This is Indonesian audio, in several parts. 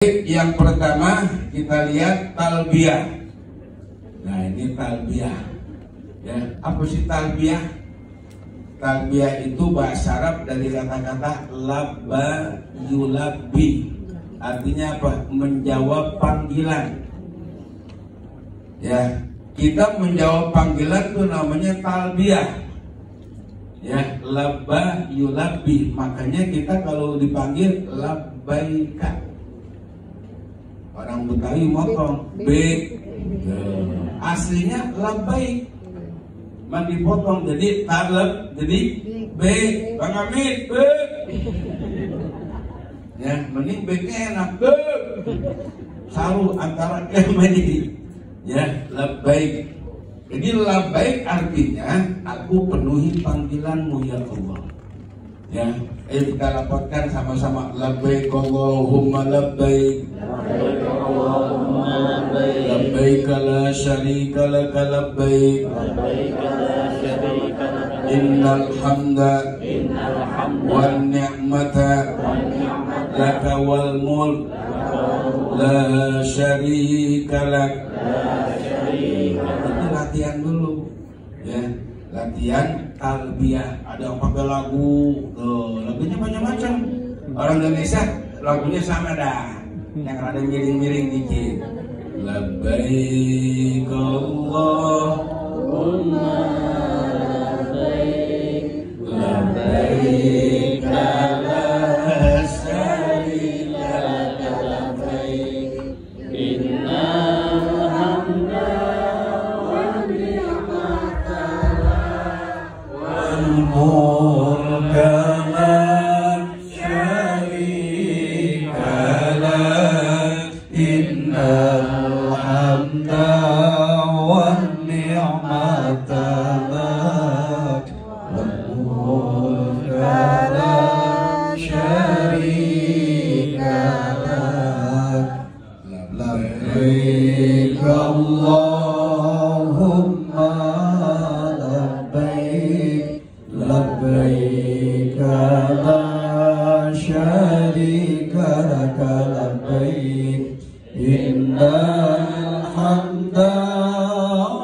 Yang pertama kita lihat talbiyah. Nah ini talbiyah. Ya, apa sih talbiyah? Talbiyah itu bahasa Arab dari kata-kata labba yulabbi. Artinya apa? Menjawab panggilan. Ya, kita menjawab panggilan itu namanya talbiyah. Ya, labba yulabbi. Makanya kita kalau dipanggil labbaika. Orang Betawi motong B, aslinya labbaik, mandi potong jadi talab, jadi B. Bang Amit B. Ya, mending B-nya enak B. Saru antara kemedi. Ya, labbaik. Jadi labbaik artinya aku penuhi panggilanmu ya Allah. Ya, kita laporkan sama-sama labbaik Allahumma labbaik. Labbaik Allahumma labbaik. Labbaik la syarika laka labbaik. Labbaik la syarika laka. Innal hamda wan ni'mata laka wal mulk la syarika lak. Itu latihan dulu. Ya. Latihan talbiyah, ada yang pakai lagu, lagunya macam-macam. Orang Indonesia lagunya sama dah, yang rada miring-miring dikit. Labbaik Allahumma labbaik, labbaik la syarika laka labbaik, innal hamda mulk la syarika lak, innal hamda wan ni'mata lak, wal mulk la syarika lak. Labbaik Allahumma labbaik, labbaik la syarika laka labbaik, innal hamda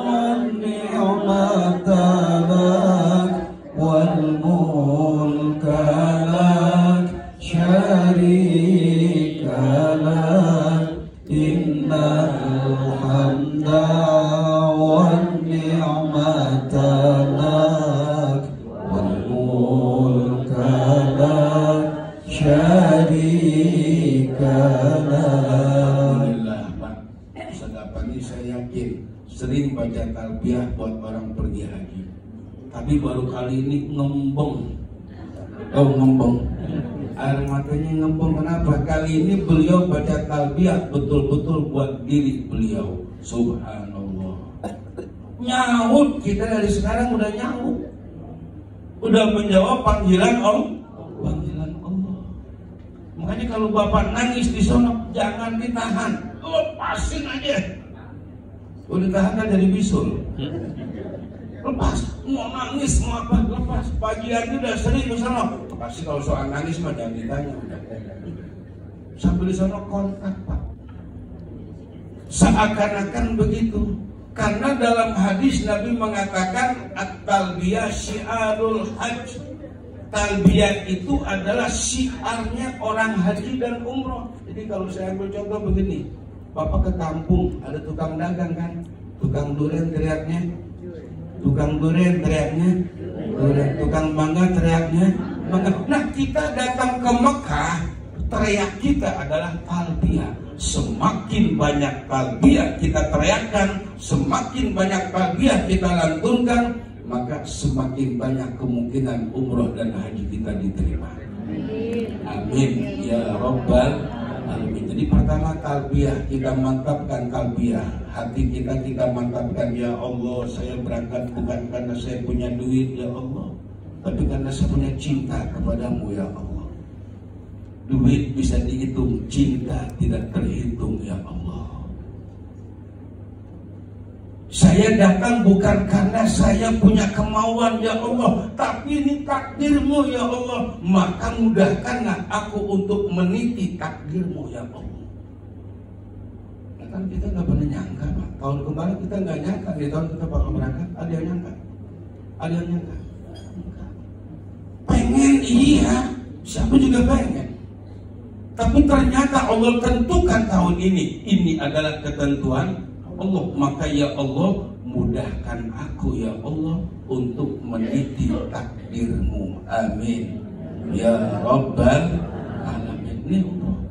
wan ni'mata lak, wal mulka lak syarika lak, innal hamda wan ni'mata lak, syarika lak. Sedap ini saya yakin sering baca talbiyah buat orang pergi haji, tapi baru kali ini ngembong. Oh ngembong, air matanya ngembong. Kenapa? Kali ini beliau baca talbiyah betul-betul buat diri beliau. Subhanallah. Nyaut, kita dari sekarang udah nyaut, udah menjawab panggilan Allah. Panggilan Allah. Makanya kalau bapak nangis di sono jangan ditahan, lepasin aja. Udah ditahan kan jadi bisul. Lepas, mau nangis mau apa lepas. Pagi hari udah sering di sono. Pasti kalau soal nangis mah jangan ditanya. Sambil di sono kontak Pak. Seakan-akan begitu. Karena dalam hadis Nabi mengatakan at-talbiyah syiarul hajj. Talbiyah itu adalah syiarnya orang haji dan umroh. Jadi kalau saya ambil contoh begini, Bapak ke kampung ada tukang dagang kan, tukang durian teriaknya, tukang durian teriaknya, tukang mangga teriaknya, mangga. Nah kita datang ke Mekah, teriak kita adalah talbiyah. Semakin banyak talbiyah kita teriakkan, semakin banyak talbiyah kita lantunkan, maka semakin banyak kemungkinan umroh dan haji kita diterima. Amin ya Rabbal alamin. Jadi pertama talbiyah, kita mantapkan talbiyah. Hati kita mantapkan, ya Allah saya berangkat bukan karena saya punya duit ya Allah, tapi karena saya punya cinta kepadamu ya Allah. Duit bisa dihitung, cinta tidak terhitung ya Allah. Saya datang bukan karena saya punya kemauan ya Allah, tapi ini takdirmu ya Allah. Maka mudahkanlah aku untuk meniti takdirmu ya Allah. Kan kita nggak pernah nyangka, Pak. Tahun kemarin kita nggak nyangka di tahun kita bakal berangkat. Ada yang nyangka? Ada yang nyangka? Pengen iya, siapa juga pengen. Tapi ternyata Allah tentukan tahun ini adalah ketentuan Allah. Maka ya Allah, mudahkan aku ya Allah untuk meniti takdirmu. Amin ya Rabbal Alamin. Ini umroh.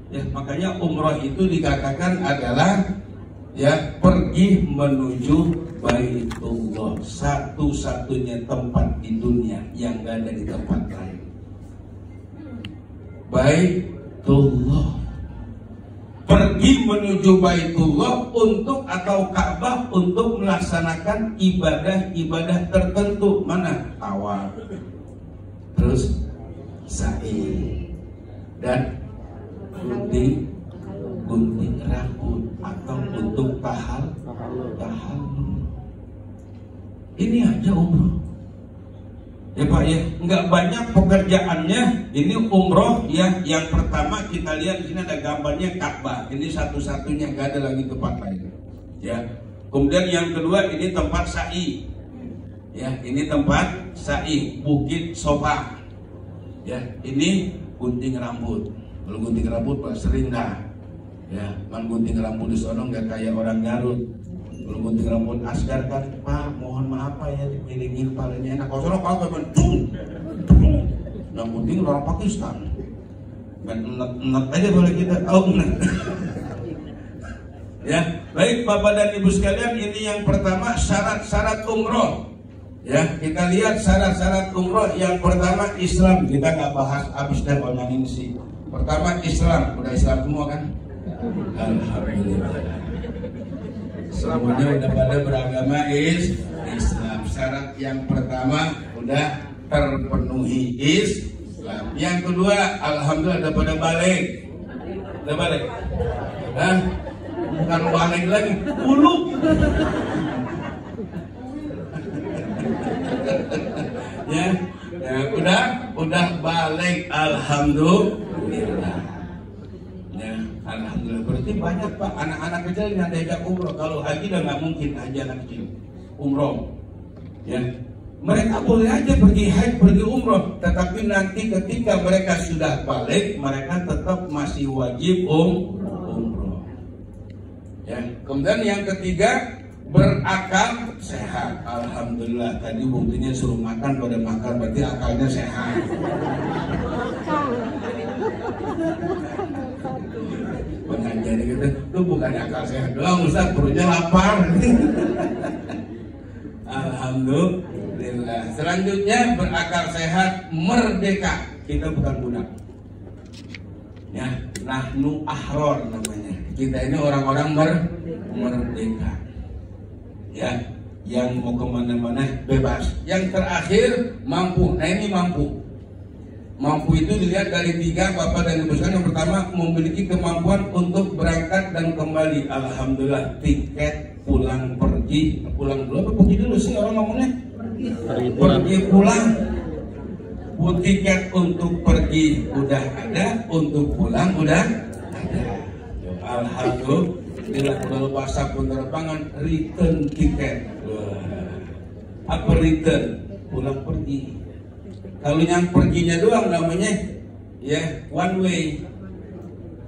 Ya, makanya umroh itu dikatakan adalah ya pergi menuju Baitullah, satu-satunya tempat di dunia yang gak ada di tempat lain. Baitullah, pergi menuju Baitullah untuk atau Ka'bah untuk melaksanakan ibadah-ibadah tertentu. Mana? Tawaf, terus sa'i, dan gunting rambut atau untuk tahallul. Ini aja umroh. Ya Pak ya, nggak banyak pekerjaannya. Ini umroh ya. Yang pertama kita lihat di sini ada gambarnya Ka'bah. Ini satu-satunya, nggak ada lagi tempat lain. Ya. Kemudian yang kedua ini tempat sa'i. Ya, ini tempat sa'i, Bukit Sofa. Ya, ini gunting rambut. Kalau gunting rambut Pak sering dah. Ya, gunting rambut di sono nggak kayak orang Garut. Kalau gunting rambut Asgar kan, Pak mohon maaf Pak ya dipilingin palanya enak. Kalau sono kalau kan nah gunting orang Pakistan. Enak aja boleh kita tahu. Ya, baik Bapak dan Ibu sekalian, ini yang pertama syarat-syarat umroh. Ya, kita lihat syarat-syarat umroh. Yang pertama Islam. Kita nggak bahas habis dan ngomongin sih. Pertama Islam, udah Islam semua kan? Alhamdulillah. Semuanya udah pada beragama Islam. Syarat yang pertama udah terpenuhi Islam. Yang kedua, alhamdulillah udah pada balik. Udah balik. Hah? Bukan balik lagi, ulu. Ya, udah balik, alhamdulillah. Ya, alhamdulillah. Berarti banyak Pak anak-anak kecil yang diajak umroh. Kalau haji udah nggak mungkin aja anak kecil umroh. Ya, mereka boleh aja pergi haji, pergi umroh, tetapi nanti ketika mereka sudah balik, mereka tetap masih wajib umroh. Ya, kemudian yang ketiga berakal sehat. Alhamdulillah, tadi buktinya suruh makan pada makan, berarti akalnya sehat. Pengajar gitu, itu bukan akal sehat doang Ustaz, perutnya lapar. Alhamdulillah. Selanjutnya berakal sehat, merdeka. Kita bukan budak. Ya, nahnu ahror namanya. Kita ini orang-orang merdeka. Ya, yang mau kemana-mana bebas. Yang terakhir mampu. Nah ini mampu. Mampu itu dilihat dari tiga Bapak dan Ibu sekalian. Yang pertama memiliki kemampuan untuk berangkat dan kembali. Alhamdulillah, tiket pulang pergi. Pulang dulu apa pergi dulu sih orang ngomongnya? Pergi pulang. Tiket untuk pergi udah ada, untuk pulang udah ada. Alhamdulillah. Kalau bahasa penerbangan return tiket. Apa return? Pulang pergi. Kalau yang perginya doang namanya ya one way.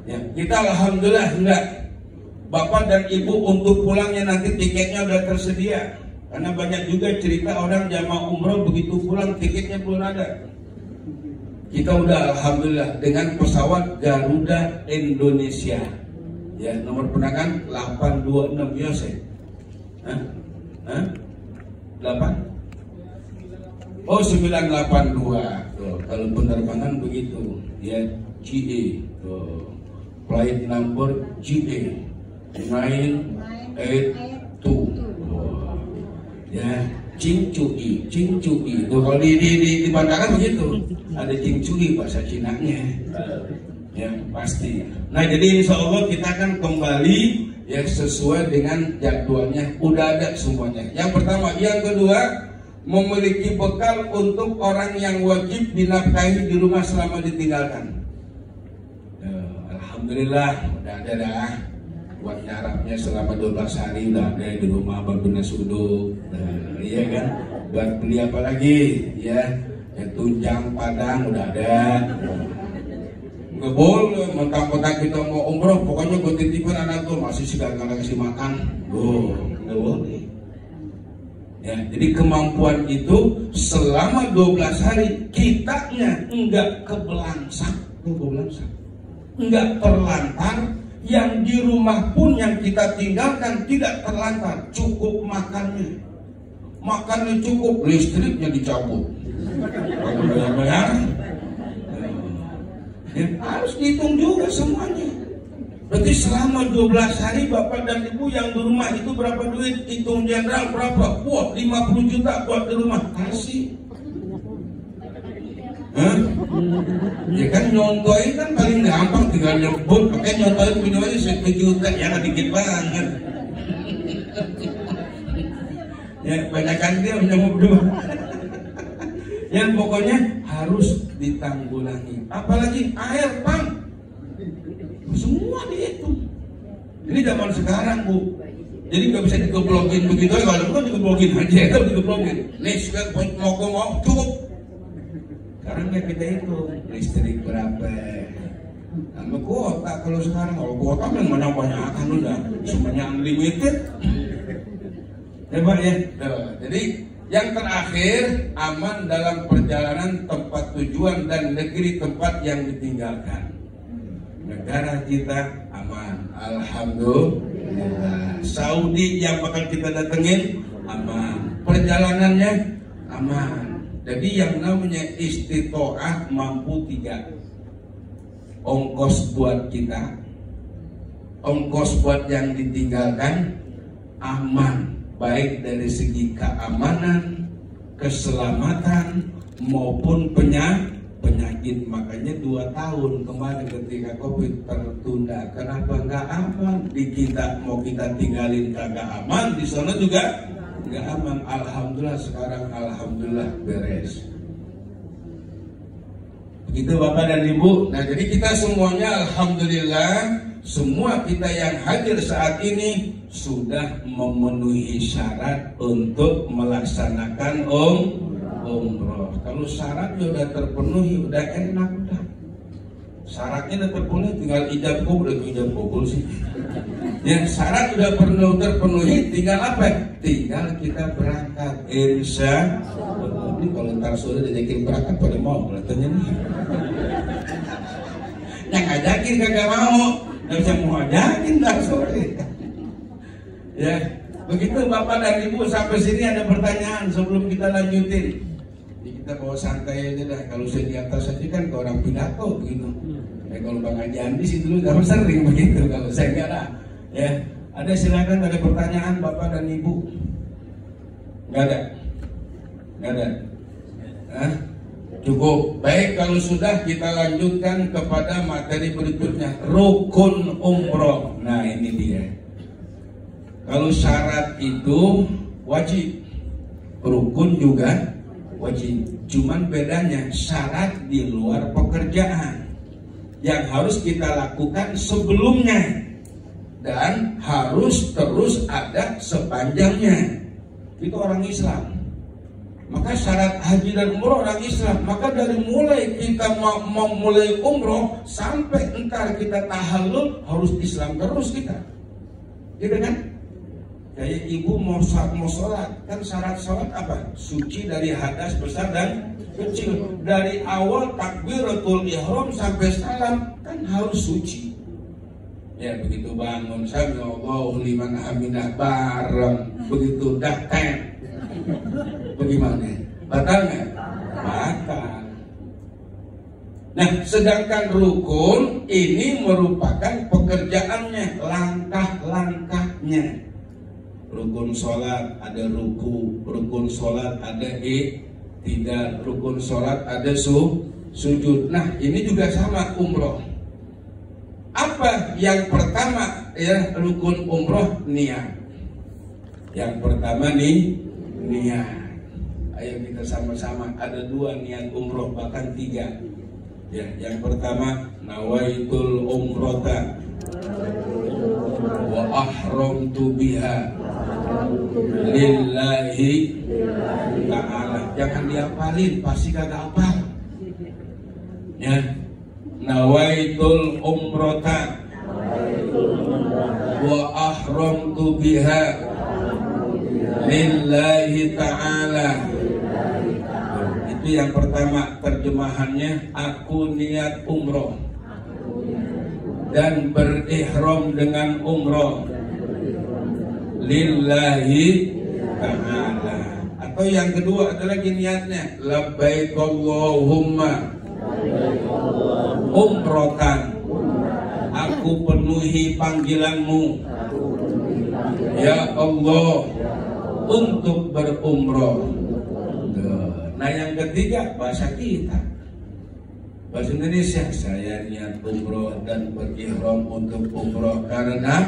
Ya, kita alhamdulillah enggak. Bapak dan Ibu untuk pulangnya nanti tiketnya udah tersedia. Karena banyak juga cerita orang jamaah umroh begitu pulang tiketnya belum ada. Kita udah alhamdulillah dengan pesawat Garuda Indonesia. Ya, nomor penerbangan 826 Yose. Hah? 8? Oh 982. Tuh, kalau penerbangan begitu ya, GA. Tuh. Flight number GA 982. Ya, Cingcui. Tuh, kalau di bandara begitu. Ada Cingcui bahasa Cinanya. Ya, pasti. Nah, jadi insya Allah kita akan kembali ya sesuai dengan jadwalnya. Udah ada semuanya. Yang pertama, yang kedua, memiliki bekal untuk orang yang wajib dinafkahi di rumah selama ditinggalkan. Alhamdulillah udah ada dah. buat nyarapnya selama 12 hari udah ada di rumah berbena sudut. Nah, iya kan? Buat beli apa lagi? Ya, tunjang padang udah ada. Nggak boleh mentang-mentang kita mau umroh, pokoknya gue titipin anak tuh masih segala kasih makan. Nggak boleh. Ya, jadi kemampuan itu selama 12 hari kitanya enggak kebelangsang, enggak terlantar. Yang di rumah pun yang kita tinggalkan tidak terlantar, cukup makannya cukup, listriknya dicabut, bayar-bayar. Ya, harus dihitung juga semuanya. Berarti selama 12 hari Bapak dan Ibu yang di rumah itu berapa duit? Hitung general berapa? Wah, 50 juta buat di rumah. Kasih. Hah? Ya kan nyontoin kan paling gampang, tinggal nyebut. Pakai nyontoin punya aja 1 juta, ya kan dikit banget. Ya banyakkan dia menyebut dua. Yang pokoknya harus ditanggulangi. Apalagi air pam, semua dihitung. Ini zaman sekarang Bu, jadi nggak bisa digeblokin begitu. Kalau bukan digeblokin aja, kalau digeblokin. Nih sekarang mau cukup. Sekarang ya kita itu listrik berapa, sama kuota. Kalau sekarang kalau kuota kan banyak-banyakan udah semuanya unlimited. Hebat ya. Jadi yang terakhir, aman dalam perjalanan tempat tujuan dan negeri tempat yang ditinggalkan. Negara kita aman, alhamdulillah. Saudi yang bakal kita datengin aman, perjalanannya aman. Jadi yang namanya istitoah mampu 3. Ongkos buat kita, ongkos buat yang ditinggalkan aman, baik dari segi keamanan, keselamatan maupun penyakit. Makanya 2 tahun kemarin ketika COVID tertunda. Kenapa nggak aman? Di kita mau kita tinggalin kagak aman, di sana juga nggak aman. Alhamdulillah sekarang alhamdulillah beres. Begitu Bapak dan Ibu. Nah jadi kita semuanya alhamdulillah, semua kita yang hadir saat ini sudah memenuhi syarat untuk melaksanakan umroh. Kalau syaratnya udah terpenuhi, udah enak udah. Syaratnya udah terpenuhi, tinggal ijab kabul sih. Ya, syarat udah terpenuhi, tinggal apa? Tinggal kita berangkat. Insya Allah. Ini kalau ntar sore diajakin berangkat pada mau, katanya nih. Yang ngajakin kagak mau, nggak bisa mau ajakin ntar sore. Ya, begitu Bapak dan Ibu. Sampai sini ada pertanyaan sebelum kita lanjutin. Jadi kita bawa santai aja dah. Kalau saya di atas aja kan ke orang pidato begitu. Ya kalau Bang Haji Andi sih dulu gak sering begitu. Kalau saya enggak lah. Ya, ada silakan, ada pertanyaan Bapak dan Ibu. Enggak ada. Enggak ada. Hah? Cukup. Baik, kalau sudah kita lanjutkan kepada materi berikutnya, rukun umroh. Nah, ini dia. Kalau syarat itu wajib, rukun juga wajib. Cuman bedanya syarat di luar pekerjaan yang harus kita lakukan sebelumnya dan harus terus ada sepanjangnya. Itu orang Islam. Maka syarat haji dan umroh orang Islam. Maka dari mulai kita mau mulai umroh sampai entar kita tahallul harus Islam terus kita. Gitu kan? Kayak ibu mau sholat, kan syarat sholat apa? Suci dari hadas besar dan kecil. Dari awal takbiratul ihram sampai salam kan harus suci. Ya begitu bangun sami Allahu liman hamidah bareng, begitu dah ten. Bagaimana? Batal nggak? Batal. Nah, sedangkan rukun ini merupakan pekerjaannya, langkah-langkahnya. Rukun sholat ada ruku, rukun sholat ada tidak, rukun sholat ada sujud. Nah ini juga sama umroh. Apa yang pertama ya rukun umroh? Niat. Yang pertama nih niat. Ayo kita sama-sama, ada 2 niat umroh, bahkan 3. Ya, yang pertama nawaitul umrota wa ahramtu biha lillahi ta'ala. Jangan dihafalin, pasti kagak hafal. Ya, nawaitul umrata wa ahramtu biha lillahi ta'ala. Itu yang pertama terjemahannya, aku niat umroh dan berihram dengan umroh lillahi ta'ala. Atau yang kedua ada lagi niatnya, labbaik Allahumma umrotan, aku penuhi panggilanmu ya Allah untuk berumroh. Nah yang ketiga bahasa kita, bahasa Indonesia, saya niat umroh dan berihram untuk umroh karena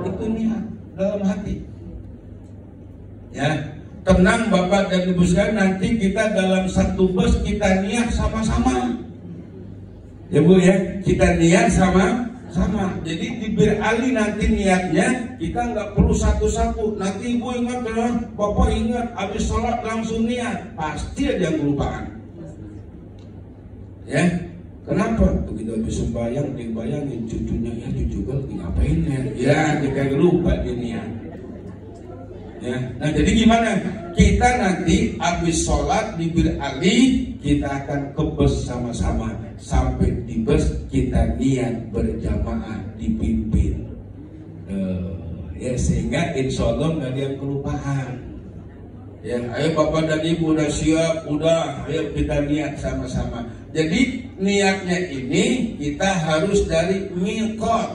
itu niat dalam hati. Ya, tenang Bapak dan Ibu sekalian, nanti kita dalam satu bus kita niat sama-sama. Ya Bu ya, kita niat sama-sama. Jadi di Bir Ali nanti niatnya kita nggak perlu satu-satu. Nanti Ibu ingat ya, Bapak ingat, habis sholat langsung niat, pasti ada yang kelupaan. Ya, kenapa? Begitu habis sembahyang dibayangin cucunya, ya cucu gue lagi ngapain ya? Ya, dia lupa dia niat. Ya, nah jadi gimana? Kita nanti habis sholat di Bir Ali, kita akan ke bus sama-sama. Sampai di bus kita niat berjamaah dipimpin. Ya sehingga insya Allah nggak ada yang kelupaan. Ya, ayo Bapak dan Ibu udah siap, udah, ayo kita niat sama-sama. Jadi niatnya ini kita harus dari miqat.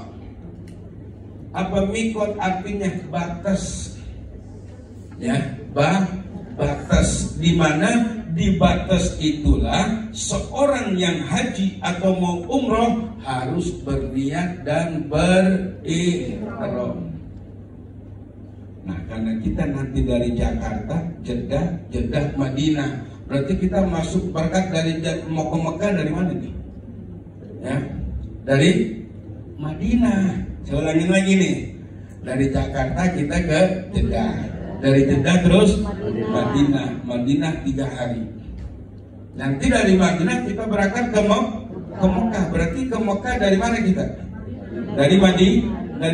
Apa miqat artinya? Batas. Ya, batas, di mana di batas itulah seorang yang haji atau mau umroh harus berniat dan berihram. Nah, karena kita nanti dari Jakarta, Jeddah, Madinah, berarti kita masuk berangkat dari mau ke Mekah dari mana nih? Ya, dari Madinah. Saya ulangin lagi nih, dari Jakarta kita ke Jeddah. Dari Jeddah terus Madinah 3 hari. Nanti dari Madinah kita berangkat ke Mekah. Berarti ke Mekah dari mana kita? Dari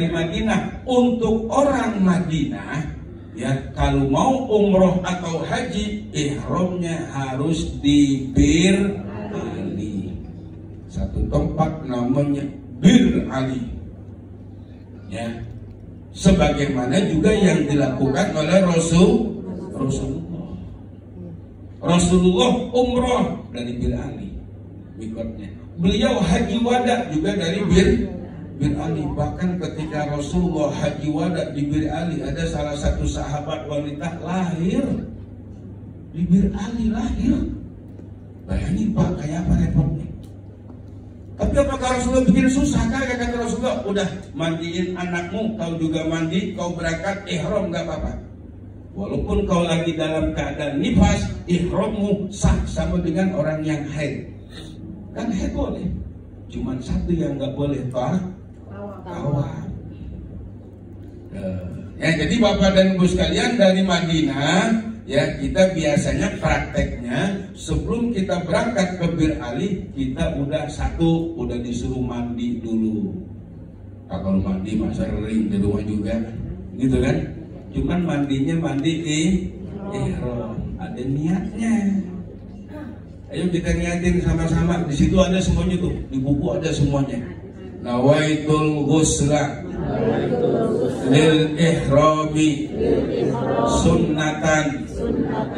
Madinah. Untuk orang Madinah, ya kalau mau umroh atau haji, ihramnya harus di Bir Ali. Satu tempat namanya Bir Ali. Ya. Sebagaimana juga yang dilakukan oleh Rasulullah umroh dari Bir Ali mikotnya. Beliau haji wada juga dari Bir Ali. Bahkan ketika Rasulullah haji wada di Bir Ali, ada salah satu sahabat wanita lahir di Bir Ali, lahir. Bayangin Pak, kayak apa repotnya. Tapi apakah Rasulullah bikin susah? Kata Rasulullah, udah mandiin anakmu, kau juga mandi, kau berangkat ihram gak apa-apa. Walaupun kau lagi dalam keadaan nifas, ihrammu sah sama dengan orang yang haid. Kan haid boleh, cuman satu yang gak boleh tawaf. Ya, jadi Bapak dan Ibu sekalian dari Madinah, ya kita biasanya prakteknya sebelum kita berangkat ke Bir Ali, kita udah disuruh mandi dulu. Nah, kalau mandi masa ring di rumah juga, gitu kan? Cuman mandinya mandi di ihram, ada niatnya. Ayo kita niatin sama-sama. Di situ ada semuanya tuh, di buku ada semuanya. Nawaitul ghusla lil ihrami sunnatan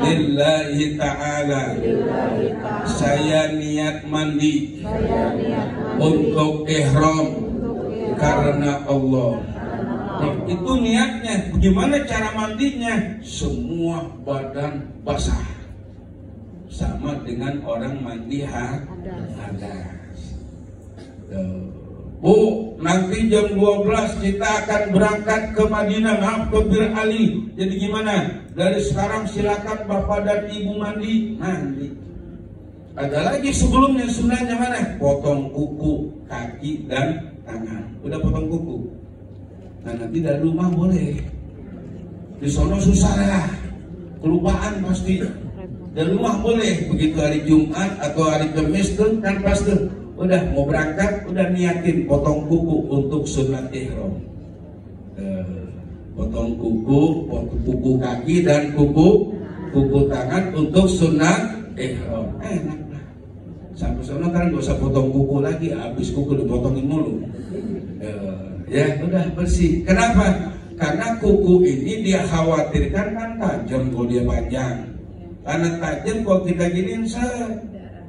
lillahi ta'ala. Saya niat mandi untuk ihram karena Allah. Nah, itu niatnya. Bagaimana cara mandinya? Semua badan basah, sama dengan orang mandi hadas. Bu, nanti jam 12 kita akan berangkat ke Madinah, maaf ke Bir Ali. Jadi gimana? Dari sekarang silakan Bapak dan Ibu mandi. Ada lagi sebelumnya sunnahnya mana? Potong kuku kaki dan tangan. Udah potong kuku? Nah nanti dari rumah boleh, di sono susah lah, kelupaan pasti. Dari rumah boleh, begitu hari Jumat atau hari Kamis tuh kan pas tuh udah mau berangkat, udah niatin potong kuku untuk sunat ihram. Potong kuku kaki dan kuku tangan untuk sunat ihram. Enak lah. Sampai sana kan gak usah potong kuku lagi, habis kuku dipotongin mulu. Ya udah bersih. Kenapa? Karena kuku ini dia khawatirkan kan tajam kalau dia panjang. Karena tajam kalau kita giniin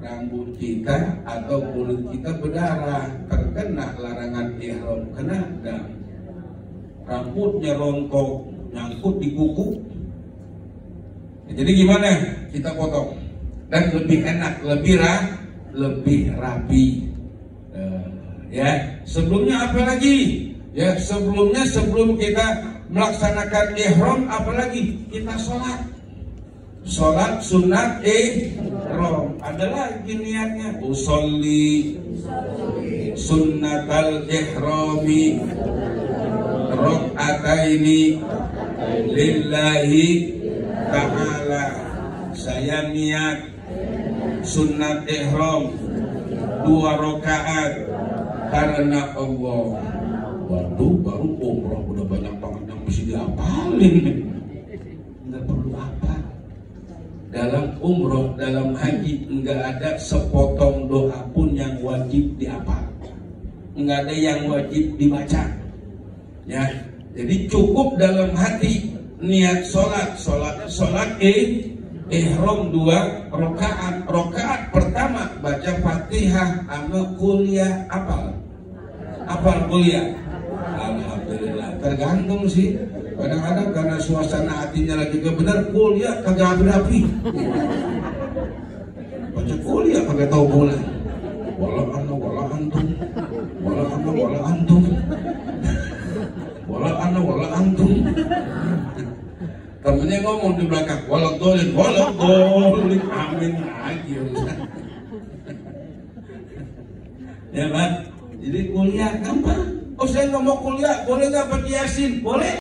rambut kita atau kulit kita berdarah, terkena larangan ihram, kena dam. Rambutnya rontok, nyangkut di kuku. Jadi gimana? Kita potong dan lebih enak, lebih rapi. Ya, sebelumnya apa lagi? Ya, sebelum kita melaksanakan ihram, apalagi kita sholat sunat ihram. Ada lagi niatnya, usolli sunnatal ihrami rakaataini lillahi ta'ala. Saya niat sunat ihram 2 rakaat karena Allah. Waduh, baru umroh udah banyak banget yang mesti dihafalin. Nggak perlu apa. Dalam umroh, dalam haji nggak ada sepotong doa pun yang wajib dihafal. Nggak ada yang wajib dibaca. Ya, jadi cukup dalam hati niat sholat ihram 2 rakaat. Rakaat pertama baca Fatihah sama kuliah apal kuliah. Alhamdulillah, tergantung sih. Kadang-kadang karena suasana hatinya lagi benar, kuliah kagak berapi. Baca kuliah kagak tahu bulan. Wala antum. Wala antum. Temennya ngomong di belakang, walau dolin, amin lagi. Ya Pak, jadi kuliah gampang. Oh saya nggak mau kuliah, boleh nggak pakai Yasin? Boleh.